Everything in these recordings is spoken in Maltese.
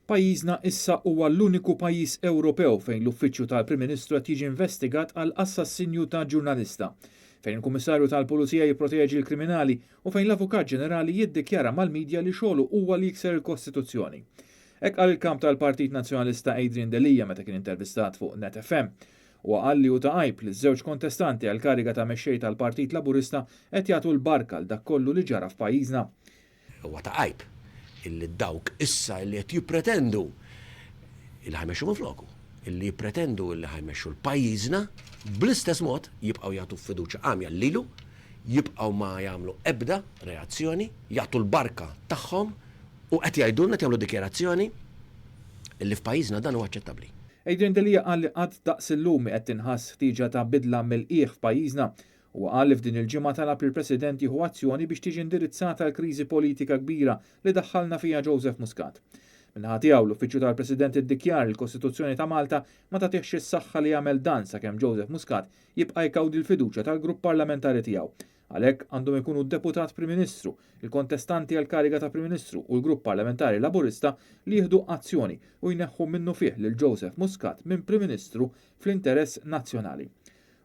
Pajjiżna issa huwa l-uniku pajjiż Ewropew fejn l-uffiċċju tal-Prim Ministru qed jiġi investigat għal assassinju ta' ġurnalista, fejn il-Kummissarju tal-Pulizija jipproteġi l-kriminali u fejn l-Avukat Ġenerali jiddikjara mal-midja li xogħlu huwa li jikser il-Kostituzzjoni. Hekk qal il-kap tal-Partit Nazzjonalista Adrian Delija meta kien intervistat fuq Net FM. U qal li hu ta' għajb li ż-żewġ kontestanti għal kariga ta' mexxej tal-Partit Laburista qed jagħtu l-barka l dak kollu li ġara f'pajjiżna. Huwa ta' għajb illi dawk issa illi qed jippretendu illi ħajmexxu minfloku, illi jippretendu illi ħajmexxu l-pajjiżna bl-istess mod jibqgħu jagħtu fiduċja għamja lilu, jibqgħu ma jagħmlu ebda reazzjoni, jagħtu l-barka tagħhom u qed jgħidulna qed jagħmlu dikjarazzjoni illi f'pajjiżna dan huwa aċċettabbli. Adrian Delija qal li qatt daqs illum qed tinħass ħtieġa ta' bidla mill-qiegħ f'pajjiżna u qal li f'din il-ġimgħa talab lill-President jieħu azzjoni biex tiġi indirizzata l-kriżi politika kbira li daħħalna fiha Joseph Muscat. Minnaħa tiegħu l-Uffiċċju tal-President iddikjar l-Kostituzzjoni ta' Malta ma tagħtihx is-saħħa li jagħmel dan sakemm Joseph Muscat jibqa' jkawdi l-fiduċja tal-grupp parlamentari tiegħu. Għalhekk għandhom ikunu d-deputat Prim Ministru, il-kontestanti għal kariga ta' Prim Ministru u l-grupp parlamentari Laburista li jieħdu azzjoni u jneħħu minnu fih lil Joseph Muscat minn Prim Ministru fl-interess nazzjonali.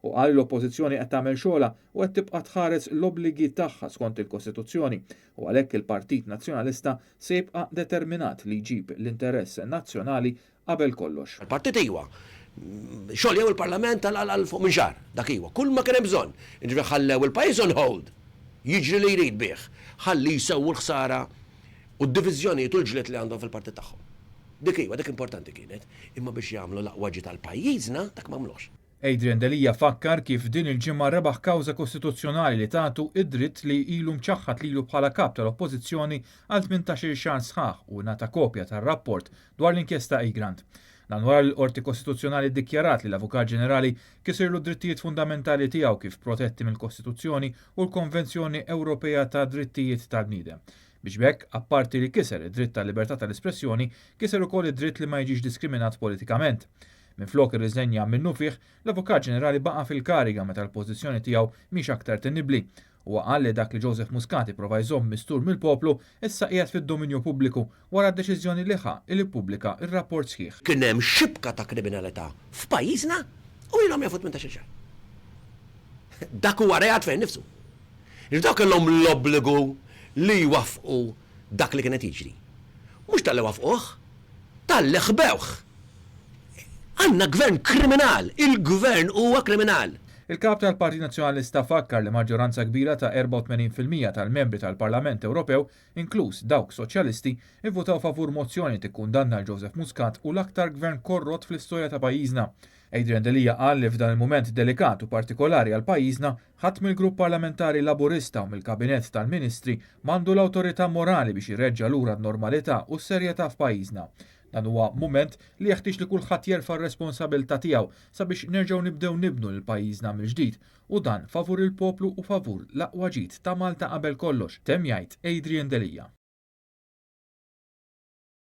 U qal l-Oppożizzjoni qed tagħmel xogħla u qed tibqa' tħares l-obbligi tagħha skont il-Kostituzzjoni u għalhekk il-Partit Nazzjonalista se jibqa' determinat li jġib l-interess nazzjonali qabel kollox. Il-partit iwa xogħol jew il-Parlament għal fuq minn xahar, dak iwa, kull ma kien hemm bżonn, jiġri ħallew il-pajjiż on hold, jiġri li jrid bih, ħalli jsewwu l-ħsara u d-diviżjonijiet u l-ġlied li għandhom fil-partit tagħhom. Dik iwa, dik importanti kienet, imma biex jagħmlu l-aqwa ġi tal-pajjiżna dak m'għamlux. Adrian Delija fakkar kif din il-ġimgħa rebaħ kawża kostituzzjonali li tagħtu id-dritt li ilu mċaħħat lilu bħala kap tal-Oppożizzjoni għal 18 xahar sħaħ u nata kopja tar-rapport dwar l-inkjesta Egrant. Dan wara l-Qorti Kostituzzjonali ddikjarat li l-Avukat Ġenerali kisirlu d-drittijiet fundamentali tiegħu kif protetti mill-Kostituzzjoni u l-Konvenzjoni Ewropea ta' Drittijiet tal-Bniedem. Biex bekk, apparti li kiser id-dritt tal-libertà tal-espressjoni, kiser ukoll id-dritt li ma jiġix diskriminat politikament. Minflok ir-riżenja minnu fih, l-Avukat Ġenerali baqa' fil-kariga meta l-pożizzjoni tiegħu mhix aktar tenibbli. U qal li dak li Joseph Muscat ipprova jżomm mistur mill-poplu issa qiegħed fid-dominju pubbliku wara d-deċiżjoni li ħa li ppubblika r-rapport sħiħ. Kien hemm xibka ta' kriminalità f'pajjiżna u ilhom jafu 18 xahar. Dak huwa reat fejn nifsu. Dak kellhom l-obbligu li jwaffqu dak li kienet jiġri. Mhux tal-li wafquh, tal-li ħbewh. Għandna gvern kriminal, il-gvern huwa kriminal. Il-kap tal-Partit Nazzjonalista fakkar li maġġoranza kbira ta' 84% tal-membri tal-Parlament Ewropew, inkluż dawk soċjalisti, ivvotaw favur mozzjoni tikkundanna l-Joseph Muscat u l-aktar gvern korrott fl-istorja ta' pajjiżna. Adrian Delija qal li f'dan il-mument delikat u partikolari għal pajjiżna ħadd mill-grupp parlamentari Laburista u mill-Kabinett tal-Ministri m'għandu l-awtorità morali biex jirreġġa lura n-normalità u s-serjetà f'pajjiżna. Dan huwa mument li jeħtieġ li kulħadd jerfa' r-responsabilità tiegħu sabiex nerġgħu nibdew nibnu l pajjiżna mill-ġdid u dan favur il-poplu u favur l-aqwa ġid ta' Malta qabel kollox, temm jgħid Adrian Delija.